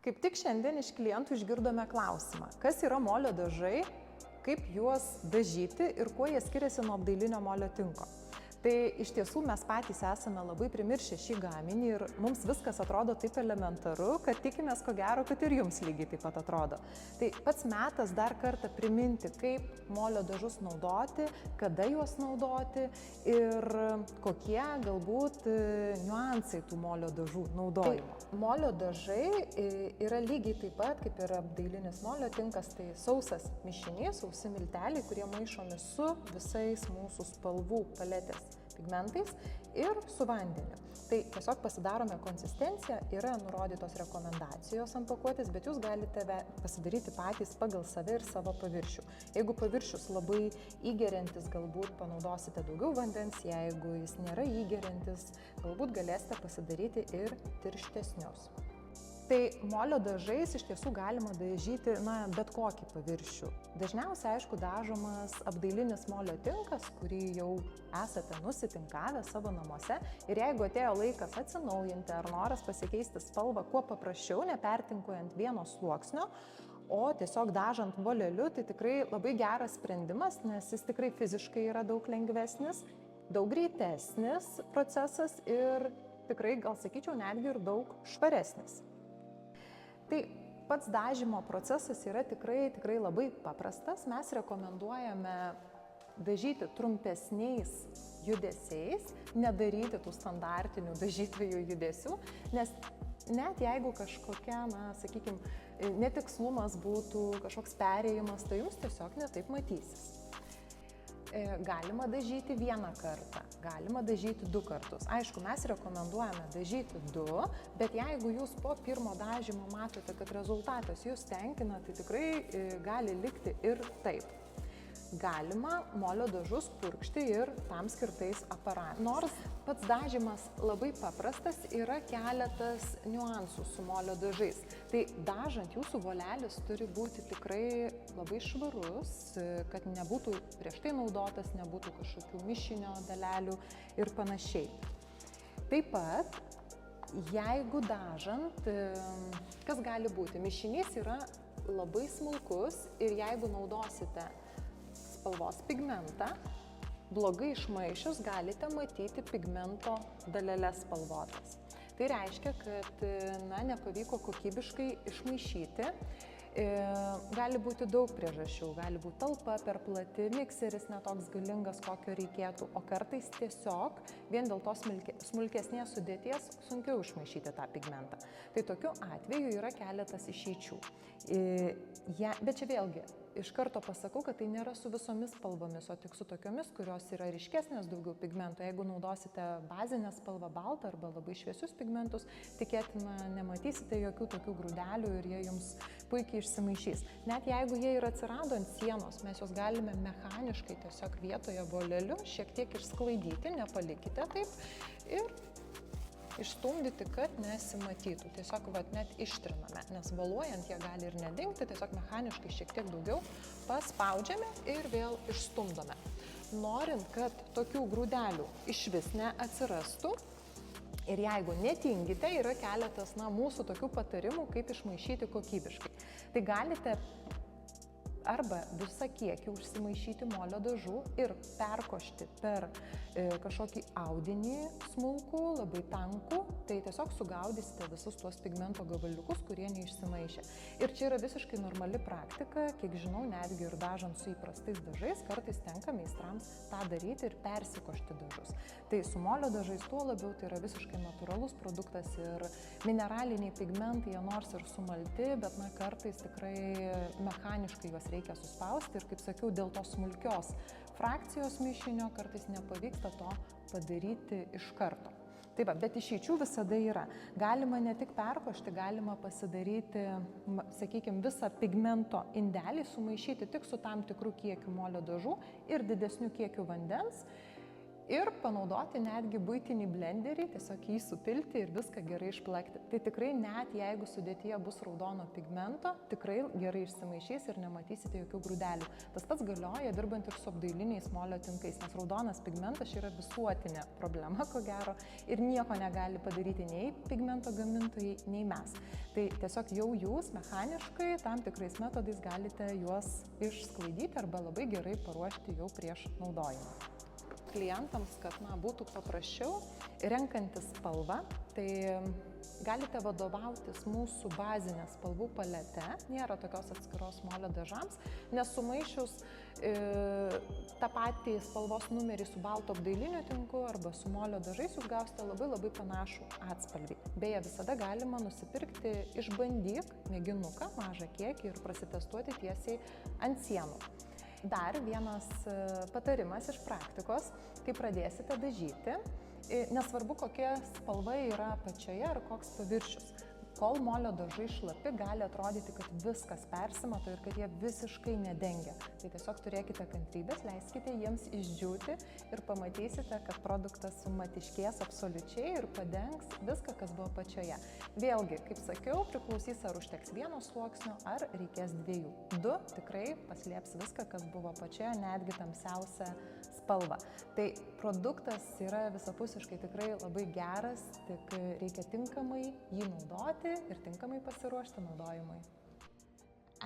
Kaip tik šiandien iš klientų išgirdome klausimą, kas yra molio dažai, kaip juos dažyti ir kuo jie skiriasi nuo apdailinio molio tinko. Tai iš tiesų mes patys esame labai primiršę šį gaminį ir mums viskas atrodo taip elementaru, kad tikimės ko gero, kad ir jums lygiai taip pat atrodo. Tai pats metas dar kartą priminti, kaip molio dažus naudoti, kada juos naudoti ir kokie galbūt niuansai tų molio dažų naudojimo. Tai molio dažai yra lygiai taip pat kaip ir apdailinis molio tinkas, tai sausas mišinys, sausi milteliai, kurie maišomi su visais mūsų spalvų paletės pigmentais ir su vandeniu. Tai tiesiog pasidarome konsistenciją, yra nurodytos rekomendacijos ant pakuotės, bet jūs galite pasidaryti patys pagal save ir savo paviršių. Jeigu paviršius labai įgeriantis, galbūt panaudosite daugiau vandens, jeigu jis nėra įgeriantis, galbūt galėsite pasidaryti ir tirštesnius. Tai molio dažais iš tiesų galima dažyti bet kokį paviršių. Dažniausiai, aišku, dažomas apdailinis molio tinkas, kurį jau esate nusitinkavę savo namuose. Ir jeigu atėjo laikas atsinaujinti ar noras pasikeisti spalvą kuo paprasčiau, nepertinkuojant vieno sluoksnio, o tiesiog dažant voleliu, tai tikrai labai geras sprendimas, nes jis tikrai fiziškai yra daug lengvesnis, daug greitesnis procesas ir tikrai, gal sakyčiau, netgi ir daug švaresnis. Tai pats dažymo procesas yra tikrai labai paprastas. Mes rekomenduojame dažyti trumpesniais judesiais, nedaryti tų standartinių dažytojų judesių, nes net jeigu kažkokia, sakykime, netikslumas būtų, kažkoks perėjimas, tai jums tiesiog netaip matysis. Galima dažyti vieną kartą, galima dažyti 2 kartus. Aišku, mes rekomenduojame dažyti 2, bet jeigu jūs po pirmo dažymo matote, kad rezultatas jūs tenkina, tai tikrai gali likti ir taip. Galima molio dažus purkšti ir tam skirtais aparatais. Nors pats dažymas labai paprastas, yra keletas niuansų su molio dažais. Tai dažant jūsų volelis turi būti tikrai labai švarus, kad nebūtų prieš tai naudotas, nebūtų kažkokių mišinio dalelių ir panašiai. Taip pat, jeigu dažant, kas gali būti? Mišinys yra labai smulkus ir jeigu naudosite spalvos pigmentą, blogai išmaišius galite matyti pigmento daleles spalvotas. Tai reiškia, kad nepavyko kokybiškai išmaišyti. Gali būti daug priežasčių, gali būti talpa per plati, mikseris netoks galingas, kokio reikėtų, o kartais tiesiog vien dėl tos smulkesnės sudėties sunkiau išmaišyti tą pigmentą. Tai tokiu atveju yra keletas išeičių. Bet čia vėlgi, iš karto pasakau, kad tai nėra su visomis spalvomis, o tik su tokiomis, kurios yra ryškesnės daugiau pigmentų. Jeigu naudosite bazinę spalvą baltą arba labai šviesius pigmentus, tikėtina nematysite jokių tokių grūdelių ir jie jums puikiai išsimaišys. Net jeigu jie ir atsirado ant sienos, mes juos galime mechaniškai tiesiog vietoje voleliu šiek tiek išsklaidyti, nepalikite taip ir išstumdyti, kad nesimatytų. Tiesiog net ištriname, nes valuojant jie gali ir nedingti, tiesiog mechaniškai šiek tiek daugiau paspaudžiame ir vėl išstumdome. Norint, kad tokių grūdelių išvis neatsirastų ir jeigu netingite, yra keletas mūsų tokių patarimų, kaip išmaišyti kokybiškai. Tai galite arba visą kiekį užsimaišyti molio dažų ir perkošti per kažkokį audinį smulkų, labai tankų, tai tiesiog sugaudysite visus tuos pigmento gabaliukus, kurie neišsimaišė. Ir čia yra visiškai normali praktika, kiek žinau, netgi ir dažant su įprastais dažais, kartais tenka meistrams tą daryti ir persikošti dažus. Tai su molio dažais tuo labiau tai yra visiškai natūralus produktas ir mineraliniai pigmentai, jie nors ir sumalti, bet kartais tikrai mechaniškai juos reikia suspausti ir, kaip sakiau, dėl tos smulkios frakcijos mišinio kartais nepavyksta to padaryti iš karto. Taip, bet išeičių visada yra. Galima ne tik perkošti, galima pasidaryti, sakykime, visą pigmento indelį, sumaišyti tik su tam tikrų kiekių molio dažų ir didesnių kiekių vandens Ir panaudoti netgi buitinį blenderį, tiesiog jį supilti ir viską gerai išplakti. Tai tikrai net jeigu sudėtyje bus raudono pigmento, tikrai gerai išsimaišys ir nematysite jokių grūdelių. Tas pats galioja dirbant ir su apdailiniais molio tinkais, nes raudonas pigmentas yra visuotinė problema, ko gero, ir nieko negali padaryti nei pigmento gamintojai, nei mes. Tai tiesiog jau jūs mechaniškai tam tikrais metodais galite juos išsklaidyti arba labai gerai paruošti jau prieš naudojimą. Klientams, kad būtų paprasčiau, renkantis spalvą, tai galite vadovautis mūsų bazinę spalvų palete, nėra tokios atskiros molio dažams, nes sumaišius tą patį spalvos numerį su balto apdailiniu tinku arba su molio dažais, jūs gausite labai panašų atspalvį. Beje, visada galima nusipirkti išbandyk mėginuką, mažą kiekį ir prasitestuoti tiesiai ant sienų. Dar vienas patarimas iš praktikos, kai pradėsite dažyti, nesvarbu kokia spalva yra apačioje ar koks paviršius. Kol molio dažai šlapi, gali atrodyti, kad viskas persimato ir kad jie visiškai nedengia. Tai tiesiog turėkite kantrybės, leiskite jiems išdžiūti ir pamatysite, kad produktas sumatiškės absoliučiai ir padengs viską, kas buvo apačioje. Vėlgi, kaip sakiau, priklausys ar užteks vieno sluoksnio, ar reikės dviejų. 2 tikrai paslėps viską, kas buvo apačioje, netgi tamsiausią spalvą. Tai produktas yra visapusiškai tikrai labai geras, tik reikia tinkamai jį naudoti ir tinkamai pasiruošti naudojimui.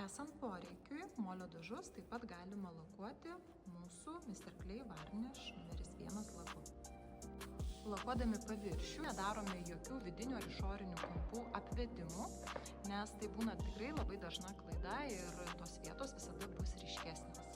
Esant poreikiui, molio dažus taip pat galima lakuoti mūsų Mr. Clay Varnish numeris 1 laku. Lakuodami paviršių nedarome jokių vidinių ar išorinių kampų apvedimų, nes tai būna tikrai labai dažna klaida ir tos vietos visada bus ryškesnės.